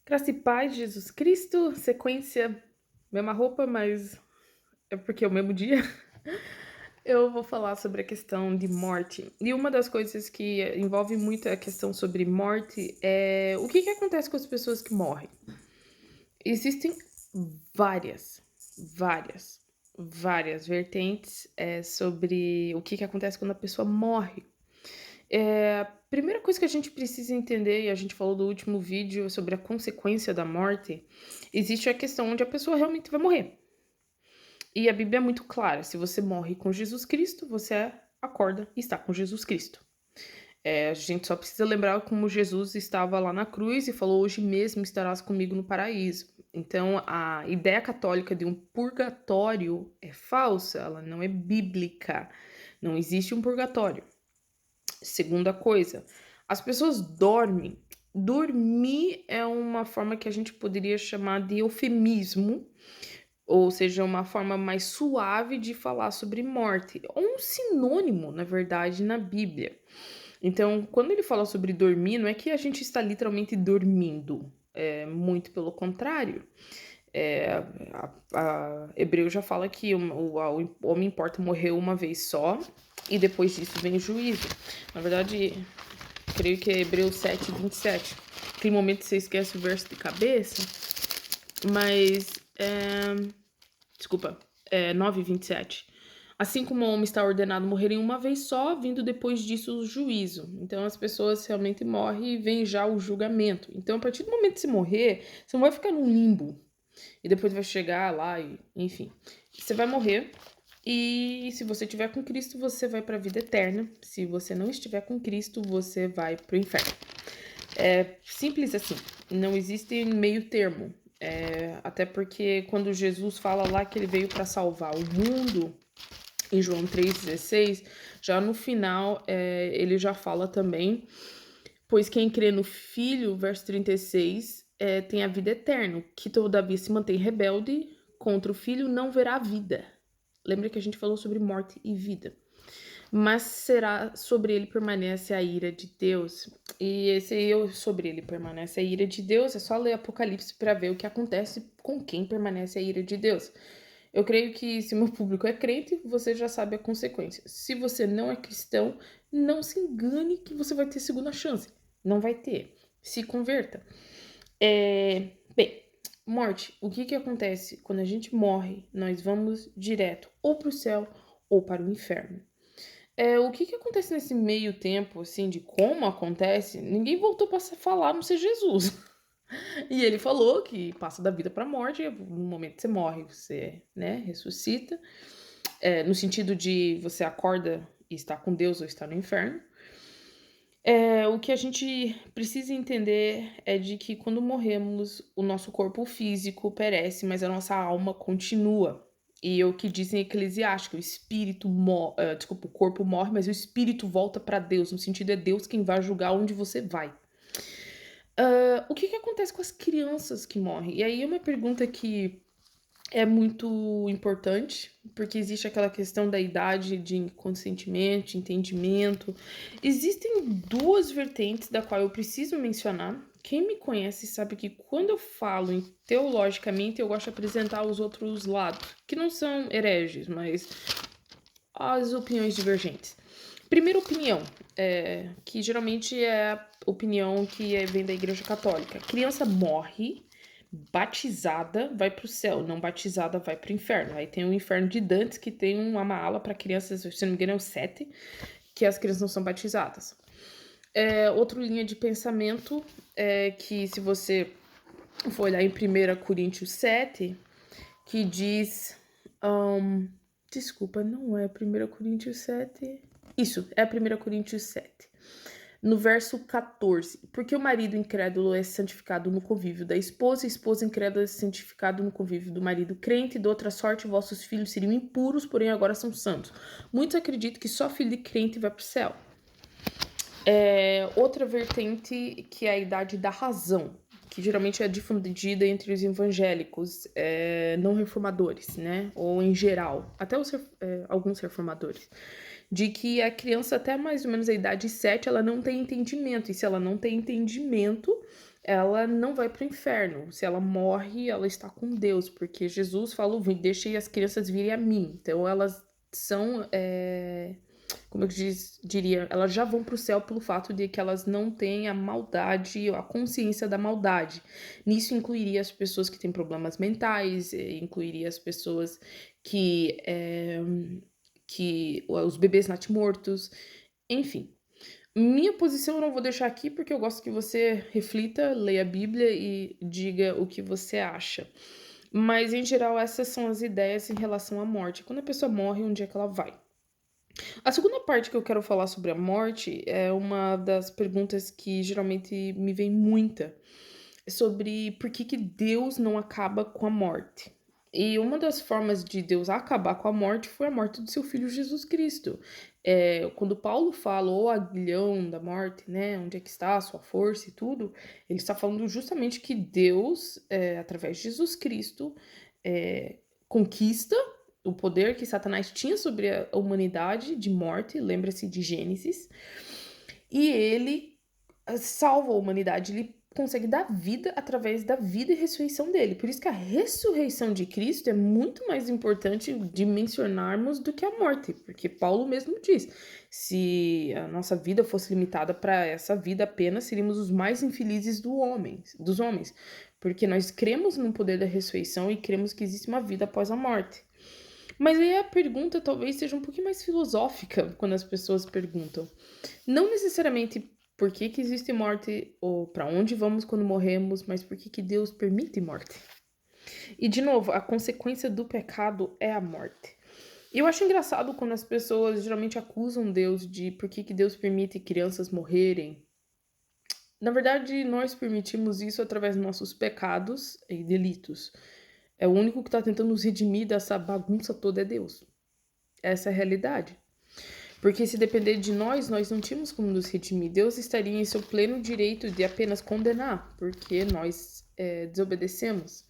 Graça e paz de Jesus Cristo, sequência, mesma roupa, mas é porque é o mesmo dia. Eu vou falar sobre a questão de morte. E uma das coisas que envolve muito a questão sobre morte é o que acontece com as pessoas que morrem. Existem várias, várias, várias vertentes sobre o que acontece quando a pessoa morre. Primeira coisa que a gente precisa entender, e a gente falou do último vídeo sobre a consequência da morte, existe a questão onde a pessoa realmente vai morrer. E a Bíblia é muito clara: se você morre com Jesus Cristo, você acorda e está com Jesus Cristo. A gente só precisa lembrar como Jesus estava lá na cruz e falou: hoje mesmo estarás comigo no paraíso. Então, a ideia católica de um purgatório é falsa, ela não é bíblica. Não existe um purgatório. Segunda coisa, as pessoas dormem. Dormir é uma forma que a gente poderia chamar de eufemismo, ou seja, uma forma mais suave de falar sobre morte, ou um sinônimo, na verdade, na Bíblia. Então, quando ele fala sobre dormir, não é que a gente está literalmente dormindo, é muito pelo contrário. É, Hebreu já fala que o homem importa morrer uma vez só e depois disso vem o juízo. Na verdade, creio que é Hebreus 7:27. Tem momento que você esquece o verso de cabeça, mas desculpa, 9:27. Assim como o homem está ordenado morrer em uma vez só, vindo depois disso o juízo. Então as pessoas realmente morrem e vem já o julgamento. Então, a partir do momento que você morrer, você não vai ficar num limbo e depois vai chegar lá e, enfim, você vai morrer. E se você estiver com Cristo, você vai para a vida eterna. Se você não estiver com Cristo, você vai para o inferno. É simples assim, não existe meio termo. Até porque quando Jesus fala lá que ele veio para salvar o mundo, em João 3,16, já no final ele já fala também: pois quem crê no Filho, verso 36, tem a vida eterna, que todavia se mantém rebelde contra o Filho não verá a vida. Lembra que a gente falou sobre morte e vida. Mas será sobre ele permanece a ira de Deus. E esse eu sobre ele permanece a ira de Deus, é só ler Apocalipse para ver o que acontece com quem permanece a ira de Deus. Eu creio que se meu público é crente, você já sabe a consequência. Se você não é cristão, não se engane que você vai ter segunda chance. Não vai ter. Se converta. Bem, morte. O que acontece? Quando a gente morre, nós vamos direto ou para o céu ou para o inferno. O que acontece nesse meio tempo, assim, de como acontece, ninguém voltou para falar, a não ser Jesus. E ele falou que passa da vida para a morte, no momento que você morre, você, né, ressuscita, no sentido de você acorda e está com Deus ou está no inferno. O que a gente precisa entender é de que quando morremos, o nosso corpo físico perece, mas a nossa alma continua. E é o que diz em Eclesiastes, o espírito desculpa, o corpo morre, mas o espírito volta para Deus, no sentido é Deus quem vai julgar onde você vai. O que acontece com as crianças que morrem? E aí é uma pergunta que é muito importante, porque existe aquela questão da idade de consentimento, de entendimento. Existem duas vertentes da qual eu preciso mencionar. Quem me conhece sabe que quando eu falo teologicamente, eu gosto de apresentar os outros lados, que não são hereges, mas as opiniões divergentes. Primeira opinião, que geralmente é a opinião que vem da Igreja Católica. Criança morre, batizada vai para o céu, não batizada vai para o inferno. Aí tem o inferno de Dantes, que tem uma ala para crianças, se não me engano é o 7, que as crianças não são batizadas. Outra linha de pensamento é que se você for olhar em 1 Coríntios 7, que diz... desculpa, não é 1 Coríntios 7... Isso, é 1 Coríntios 7. No verso 14, porque o marido incrédulo é santificado no convívio da esposa, e a esposa incrédula é santificada no convívio do marido crente, de outra sorte vossos filhos seriam impuros, porém agora são santos. Muitos acreditam que só filho de crente vai para o céu. Outra vertente que é a idade da razão, que geralmente é difundida entre os evangélicos, não reformadores, né? Ou em geral, até alguns reformadores, de que a criança até mais ou menos a idade 7, ela não tem entendimento, e se ela não tem entendimento, ela não vai para o inferno. Se ela morre, ela está com Deus, porque Jesus falou: Deixei as crianças virem a mim". Então elas são, como eu diria, elas já vão para o céu pelo fato de que elas não têm a maldade, a consciência da maldade. Nisso incluiria as pessoas que têm problemas mentais, incluiria as pessoas que os bebês natimortos, enfim. Minha posição eu não vou deixar aqui, porque eu gosto que você reflita, leia a Bíblia e diga o que você acha. Mas, em geral, essas são as ideias em relação à morte. Quando a pessoa morre, onde é que ela vai? A segunda parte que eu quero falar sobre a morte é uma das perguntas que geralmente me vem muita, sobre por que Deus não acaba com a morte. E uma das formas de Deus acabar com a morte foi a morte do seu filho Jesus Cristo. Quando Paulo fala, o aguilhão da morte, né, onde é que está a sua força e tudo, ele está falando justamente que Deus, através de Jesus Cristo, é, conquista o poder que Satanás tinha sobre a humanidade de morte, lembra-se de Gênesis, e ele salva a humanidade, ele consegue dar vida através da vida e ressurreição dele. Por isso que a ressurreição de Cristo é muito mais importante de mencionarmos do que a morte, porque Paulo mesmo diz: se a nossa vida fosse limitada para essa vida apenas, seríamos os mais infelizes dos homens, porque nós cremos no poder da ressurreição e cremos que existe uma vida após a morte. Mas aí a pergunta talvez seja um pouquinho mais filosófica quando as pessoas perguntam. Não necessariamente por que existe morte ou para onde vamos quando morremos, mas por que Deus permite morte. E de novo, a consequência do pecado é a morte. E eu acho engraçado quando as pessoas geralmente acusam Deus de por que Deus permite crianças morrerem. Na verdade, nós permitimos isso através dos nossos pecados e delitos. O único que está tentando nos redimir dessa bagunça toda é Deus. Essa é a realidade. Porque se depender de nós, nós não tínhamos como nos redimir. Deus estaria em seu pleno direito de apenas condenar, porque nós desobedecemos.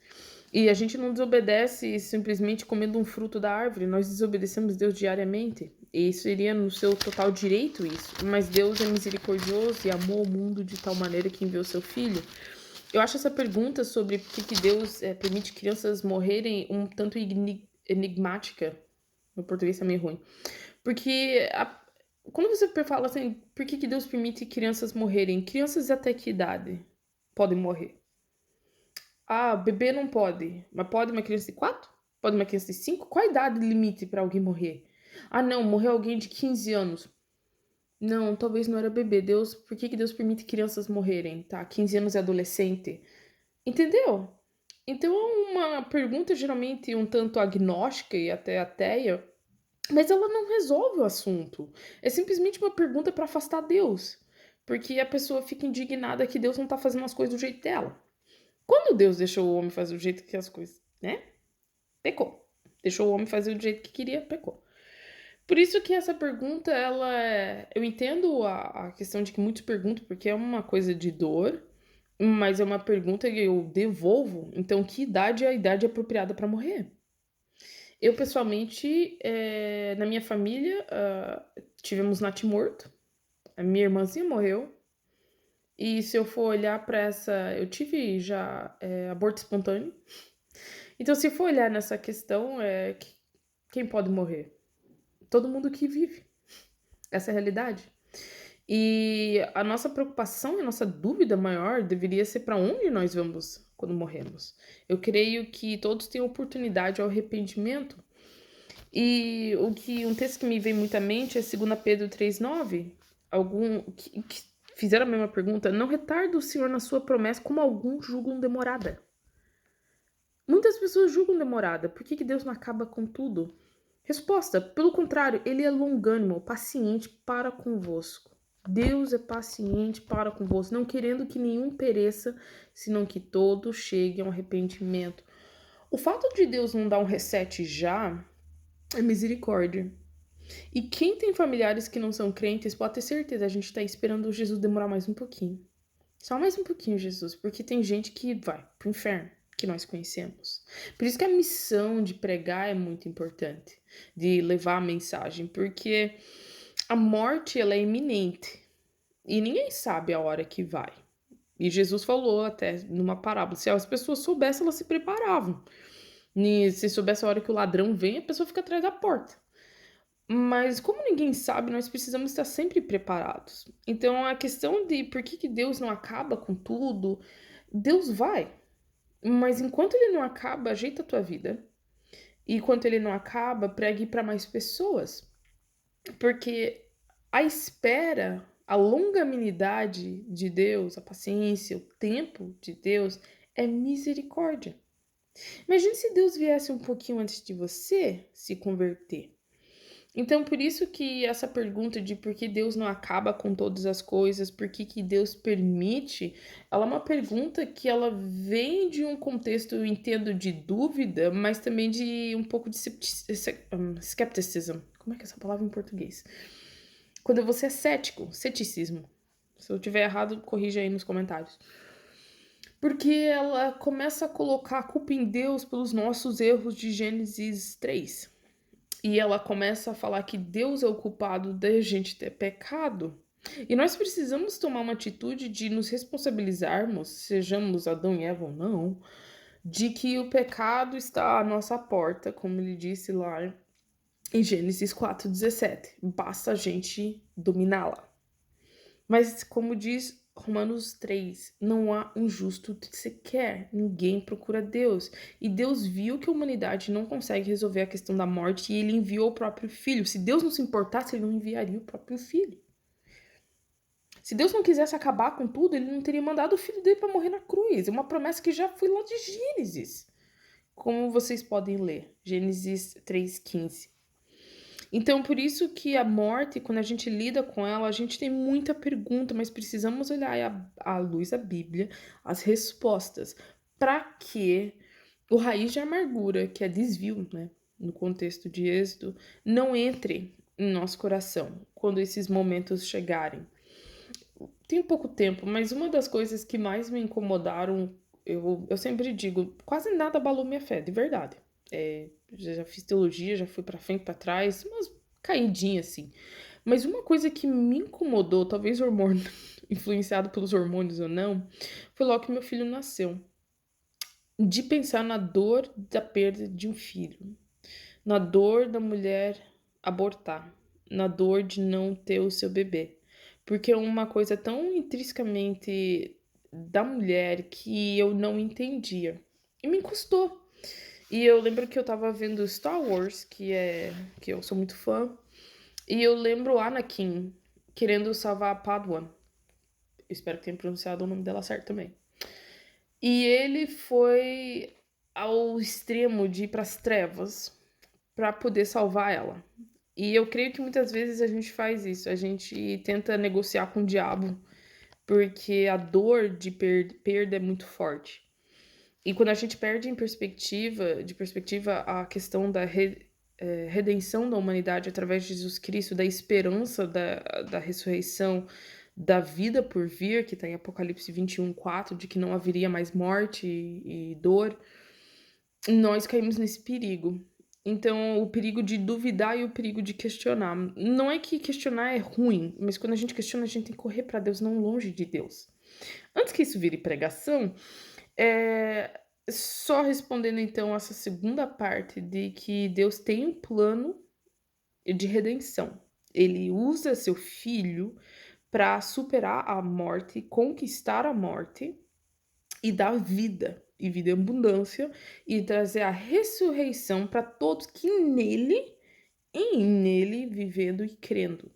E a gente não desobedece simplesmente comendo um fruto da árvore, nós desobedecemos Deus diariamente. E isso iria no seu total direito isso. Mas Deus é misericordioso e amou o mundo de tal maneira que enviou seu Filho. Eu acho essa pergunta sobre por que Deus permite crianças morrerem um tanto enigmática. Meu português tá meio ruim. Porque quando você fala assim, por que Deus permite crianças morrerem? Crianças até que idade podem morrer? Ah, bebê não pode. Mas pode uma criança de 4? Pode uma criança de 5? Qual a idade limite para alguém morrer? Ah, não, morreu alguém de 15 anos. Não, talvez não era bebê. Deus, por que Deus permite crianças morrerem? Tá, 15 anos é adolescente. Entendeu? Então é uma pergunta geralmente um tanto agnóstica e até ateia, mas ela não resolve o assunto. É simplesmente uma pergunta para afastar Deus. Porque a pessoa fica indignada que Deus não tá fazendo as coisas do jeito dela. Quando Deus deixou o homem fazer do jeito que as coisas, né? Pecou. Deixou o homem fazer do jeito que queria, pecou. Por isso que essa pergunta, eu entendo a questão de que muitos perguntam porque é uma coisa de dor, mas é uma pergunta que eu devolvo. Então, que idade é a idade apropriada para morrer? Eu, pessoalmente, na minha família, tivemos natimorto. A minha irmãzinha morreu. E se eu for olhar para essa... Eu tive já aborto espontâneo. Então, se for olhar nessa questão, quem pode morrer? Todo mundo que vive. Essa é a realidade. E a nossa preocupação e a nossa dúvida maior deveria ser para onde nós vamos quando morremos. Eu creio que todos têm oportunidade ao arrependimento. E um texto que me vem muito à mente é 2 Pedro 3,9. Que fizeram a mesma pergunta. Não retarda o Senhor na sua promessa, como alguns julgam demorada. Muitas pessoas julgam demorada. Por que Deus não acaba com tudo? Resposta: pelo contrário, ele é longânimo, paciente para convosco. Deus é paciente para convosco, não querendo que nenhum pereça, senão que todos cheguem ao arrependimento. O fato de Deus não dar um reset já é misericórdia. E quem tem familiares que não são crentes, pode ter certeza, a gente está esperando Jesus demorar mais um pouquinho. Só mais um pouquinho, Jesus, porque tem gente que vai pro inferno, que nós conhecemos. Por isso que a missão de pregar é muito importante, de levar a mensagem, porque a morte ela é iminente e ninguém sabe a hora que vai. E Jesus falou até numa parábola, se as pessoas soubessem, elas se preparavam. E se soubesse a hora que o ladrão vem, a pessoa fica atrás da porta. Mas como ninguém sabe, nós precisamos estar sempre preparados. Então a questão de por que que Deus não acaba com tudo, Deus vai. Mas enquanto ele não acaba, ajeita a tua vida. E enquanto ele não acaba, pregue para mais pessoas. Porque a espera, a longanimidade de Deus, a paciência, o tempo de Deus é misericórdia. Imagine se Deus viesse um pouquinho antes de você se converter. Então, por isso que essa pergunta de por que Deus não acaba com todas as coisas, por que que Deus permite, ela é uma pergunta que ela vem de um contexto, eu entendo, de dúvida, mas também de um pouco de skepticism. Como é que é essa palavra em português? Quando você é cético, ceticismo. Se eu tiver errado, corrija aí nos comentários. Porque ela começa a colocar a culpa em Deus pelos nossos erros de Gênesis 3. E ela começa a falar que Deus é o culpado da gente ter pecado. E nós precisamos tomar uma atitude de nos responsabilizarmos, sejamos Adão e Eva ou não, de que o pecado está à nossa porta, como ele disse lá em Gênesis 4:17. Basta a gente dominá-la. Mas, como diz Romanos 3, não há um justo sequer, ninguém procura Deus. E Deus viu que a humanidade não consegue resolver a questão da morte e ele enviou o próprio filho. Se Deus não se importasse, ele não enviaria o próprio filho. Se Deus não quisesse acabar com tudo, ele não teria mandado o filho dele para morrer na cruz. É uma promessa que já foi lá de Gênesis. Como vocês podem ler, Gênesis 3:15. Então, por isso que a morte, quando a gente lida com ela, a gente tem muita pergunta, mas precisamos olhar à luz da Bíblia as respostas. Para que o raiz de amargura, que é desvio, né, no contexto de Êxodo, não entre em nosso coração quando esses momentos chegarem. Tem pouco tempo, mas uma das coisas que mais me incomodaram, eu sempre digo, quase nada abalou minha fé, de verdade. Já fiz teologia, já fui pra frente, pra trás, umas caidinhas assim. Mas uma coisa que me incomodou, talvez o hormônio, influenciado pelos hormônios ou não, foi logo que meu filho nasceu. De pensar na dor da perda de um filho, na dor da mulher abortar, na dor de não ter o seu bebê. Porque é uma coisa tão intrinsecamente da mulher que eu não entendia. E me custou. E eu lembro que eu tava vendo Star Wars, que eu sou muito fã, e eu lembro o Anakin querendo salvar a Padawan. Eu espero que tenha pronunciado o nome dela certo também. E ele foi ao extremo de ir pras trevas para poder salvar ela. E eu creio que muitas vezes a gente faz isso, a gente tenta negociar com o diabo, porque a dor de perda é muito forte. E quando a gente perde de perspectiva a questão da redenção da humanidade através de Jesus Cristo, da esperança da ressurreição, da vida por vir, que está em Apocalipse 21:4, de que não haveria mais morte e dor, nós caímos nesse perigo. Então, o perigo de duvidar e o perigo de questionar. Não é que questionar é ruim, mas quando a gente questiona, a gente tem que correr para Deus, não longe de Deus. Antes que isso vire pregação, só respondendo então essa segunda parte de que Deus tem um plano de redenção. Ele usa seu filho para superar a morte, conquistar a morte e dar vida, e vida em abundância, e trazer a ressurreição para todos que nele vivendo e crendo.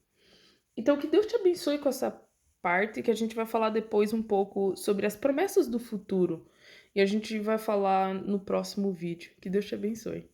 Então, que Deus te abençoe com essa parte, que a gente vai falar depois um pouco sobre as promessas do futuro. E a gente vai falar no próximo vídeo. Que Deus te abençoe.